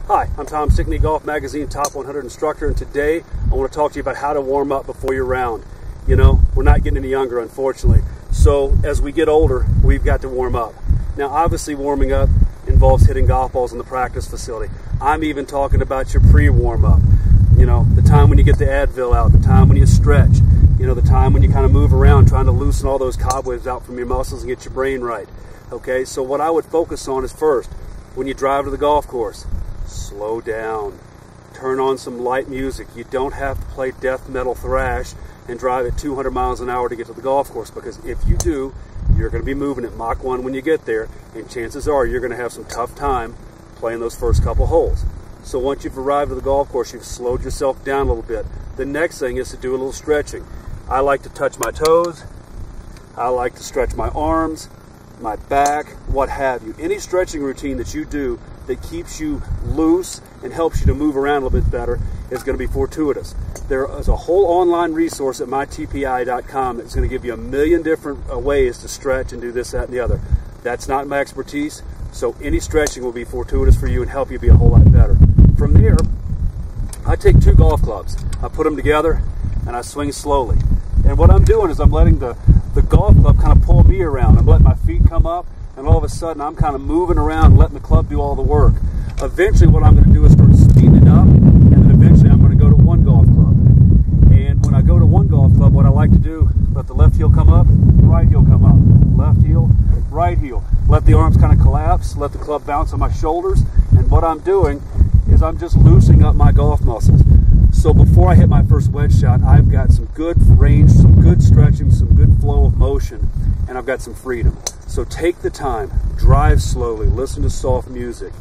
Hi, I'm Tom Stickney, Golf Magazine Top 100 instructor, and today I want to talk to you about how to warm up before your round. You know, we're not getting any younger, unfortunately. So as we get older, we've got to warm up. Now, obviously, warming up involves hitting golf balls in the practice facility. I'm even talking about your pre-warm up. You know, the time when you get the Advil out, the time when you stretch, you know, the time when you kind of move around trying to loosen all those cobwebs out from your muscles and get your brain right. Okay, so what I would focus on is first, when you drive to the golf course, slow down. Turn on some light music. You don't have to play death metal thrash and drive at 200 miles an hour to get to the golf course, because if you do, you're going to be moving at Mach 1 when you get there, and chances are you're going to have some tough time playing those first couple holes. So once you've arrived at the golf course, you've slowed yourself down a little bit. The next thing is to do a little stretching. I like to touch my toes. I like to stretch my arms, my back, what have you. Any stretching routine that you do that keeps you loose and helps you to move around a little bit better is going to be fortuitous. There is a whole online resource at mytpi.com that's going to give you a million different ways to stretch and do this, that, and the other. That's not my expertise, so any stretching will be fortuitous for you and help you be a whole lot better. From there, I take two golf clubs, I put them together, and I swing slowly. And what I'm doing is I'm letting the golf club kind of pull me around. I'm letting my feet come up, and all of a sudden I'm kind of moving around, letting the club do all the work. Eventually what I'm going to do is start speeding it up, and then eventually I'm going to go to one golf club. And when I go to one golf club, what I like to do, let the left heel come up, right heel come up, left heel, right heel. Let the arms kind of collapse, let the club bounce on my shoulders, and what I'm doing is I'm just loosening up my golf muscles. So before I hit my first wedge shot, I've got some good range, some good stretching, some good flow of motion, and I've got some freedom. So take the time, drive slowly, listen to soft music,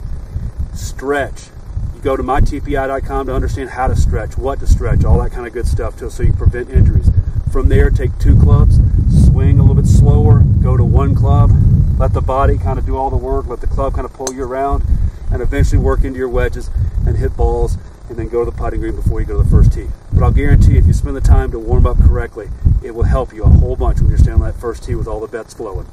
stretch. You go to mytpi.com to understand how to stretch, what to stretch, all that kind of good stuff so you can prevent injuries. From there, take two clubs, swing a little bit slower, go to one club, let the body kind of do all the work, let the club kind of pull you around, and eventually work into your wedges and hit balls, and then go to the putting green before you go to the first tee. But I'll guarantee if you spend the time to warm up correctly, it will help you a whole bunch when you're standing on that first tee with all the bets flowing.